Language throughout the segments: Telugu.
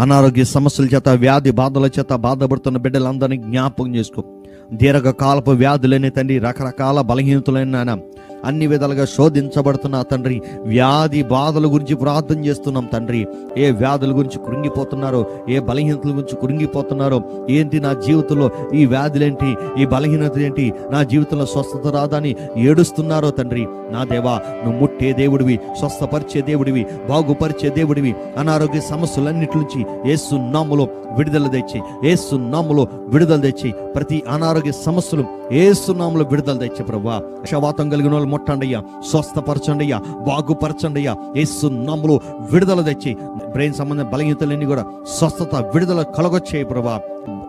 అనారోగ్య సమస్యల చేత, వ్యాధి బాధల చేత బాధపడుతున్న బిడ్డలందరినీ జ్ఞాపకం చేసుకో. దీర్ఘకాలపు వ్యాధులైన తండ్రి, రకరకాల బలహీనతలైన నాయన, అన్ని విధాలుగా శోధించబడుతున్న తండ్రి, వ్యాధి బాధల గురించి ప్రార్థన చేస్తున్నాం తండ్రి. ఏ వ్యాధుల గురించి కృంగిపోతున్నారో, ఏ బలహీనతల గురించి కృంగిపోతున్నారో, ఏంటి నా జీవితంలో ఈ వ్యాధులేంటి, ఈ బలహీనత ఏంటి, నా జీవితంలో స్వస్థత రాదని ఏడుస్తున్నారో తండ్రి, నా దేవా నువ్వు ముట్టే దేవుడివి, స్వస్థపరిచే దేవుడివి, బాగుపరిచే దేవుడివి. అనారోగ్య సమస్యలన్నిటి నుంచి యేసు నామములో విడుదల తెచ్చి, యేసు నామములో విడుదల తెచ్చి, ప్రతి అనారోగ్య సమస్యలు యేసు నామములో విడుదల తెచ్చి ప్రభువా. పక్షవాతం కలిగిన వాళ్ళు ముట్టండియ్యా, స్వస్థపరచండి అయ్యా, బాగుపరచండి అయ్యా, యేసు నామములో విడుదల తెచ్చి, బ్రెయిన్ సంబంధించిన బలహీనతలన్నీ కూడా స్వస్థత విడుదల కలగొచ్చాయి ప్రభువా.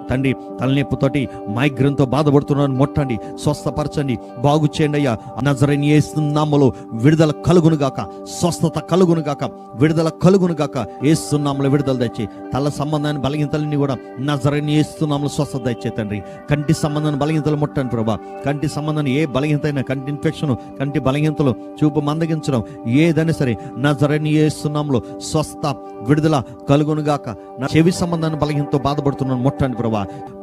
తండ్రి, తలనొప్పితోటి మైగ్రేన్తో బాధపడుతున్నాను, ముట్టండి, స్వస్థపరచండి, బాగు చేయండి అయ్యా. నజరేయుని యేసు నామములో విడుదల కలుగును గాక, స్వస్థత కలుగును గాక, విడుదల కలుగును గాక. యేసు నామములో విడుదల తెచ్చి, తల సంబంధమైన బలహీనతలన్నీ కూడా నజరేయుని యేసు నామములో స్వస్థత తెచ్చే తండ్రి. కంటి సంబంధమైన బలహీనతలు ముట్టండి ప్రభా. కంటి సంబంధమైన ఏ బలహీనత అయినా, కంటి ఇన్ఫెక్షన్, కంటి బలహీనతలు, చూపు మందగించడం, ఏదైనా సరే నజరేయుని యేసు నామములో స్వస్థ విడుదల కలుగును గాక. నా చెవి సంబంధమైన బలహీనతో బాధపడుతున్నాను, ముట్టండి ప్రభా.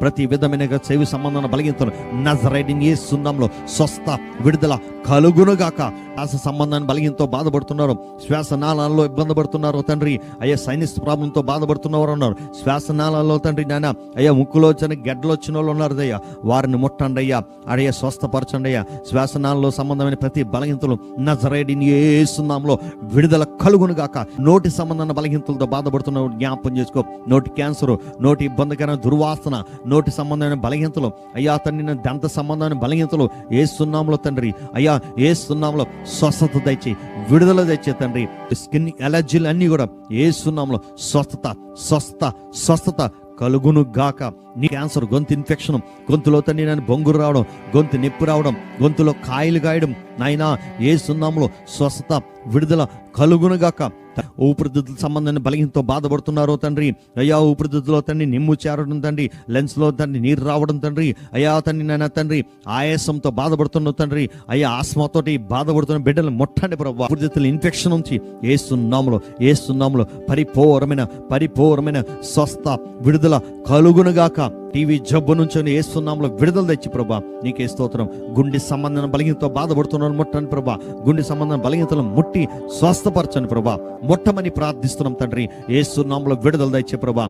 ప్రతి విధమైన చెవి సంబంధమైన బలహీనతలు నజరేయుని యేసు నామములో స్వస్థ విడుదల కలుగును గాక. శ్వాస సంబంధాన్ని బలహీనతో బాధపడుతున్నారు, శ్వాసనాళాల్లో ఇబ్బంది పడుతున్నారు తండ్రి. అయ్యా సైనస్ ప్రాబ్లంతో బాధపడుతున్నవారు ఉన్నారు, శ్వాసనాళాల్లో తండ్రి నాయన. అయ్యా ముక్కులో వచ్చిన గడ్డలు వచ్చిన వాళ్ళు ఉన్నారు అయ్యా, వారిని ముట్టండి అయ్యా, అయ్యా స్వస్థపరచండి అయ్యా. శ్వాసనాళాల్లో సంబంధమైన ప్రతి బలహీనతలు నజరేయుని యేసు నామములో విడుదల కలుగును గాక. నోటి సంబంధమైన బలహీనతలతో బాధపడుతున్న జ్ఞాపకం చేసుకో. నోటి క్యాన్సర్, నోటి ఇబ్బందికరమైన దుర్వాసన, నోటి సంబంధమైన బలహీనతలు అయ్యా తండ్రి, దంత సంబంధమైన బలహీనతలు యేసు నామములో తండ్రి, అయ్యా యేసు నామములో స్వస్థత తెచ్చి, విడుదల తెచ్చే తండ్రి. స్కిన్ ఎలర్జీలు అన్నీ కూడా యేసు నామములో స్వస్థత స్వస్థత స్వస్థత కలుగును గాక. నీ క్యాన్సర్, గొంతు ఇన్ఫెక్షన్, గొంతులో తండ్రి నేను బొంగురు రావడం, గొంతు నొప్పి రావడం, గొంతులో కాయలు గాయడం, నాయనా యేసు నామములో స్వస్థత విడుదల కలుగును గాక. ఊపిరితిత్తుల సంబంధాన్ని బలహీనతో బాధపడుతున్నారో తండ్రి, అయ్యా ఊపిరితిత్తులో తండ్రి నిమ్ము చేరడం తండ్రి, లెన్స్లో తండ్రి నీరు రావడం తండ్రి, అయ్యా తండ్రి నాయన తండ్రి, ఆయాసంతో బాధపడుతున్న తండ్రి, అయ్యా ఆస్మాతోటి బాధపడుతున్న బిడ్డలు ముట్టండి ప్రభు. ఊపిరితిత్తుల ఇన్ఫెక్షన్ నుంచి యేసు నామములో పరిపూర్ణమైన స్వస్థ విడుదల కలుగును గాక. టీవీ జబ్బు నుంచి యేసు నామములో విడుదల తెచ్చి ప్రభా, నీకే స్తోత్రం. గుండె సంబంధమైన బలహీనతో బాధపడుతున్నాను, ముట్టండి ప్రభా. గుండె సంబంధమైన బలహీనతలను ముట్టి స్వస్థపరచండి ప్రభా. ముట్టమని ప్రార్థిస్తున్నాం తండ్రి, యేసు నామములో విడుదల తెచ్చే ప్రభా.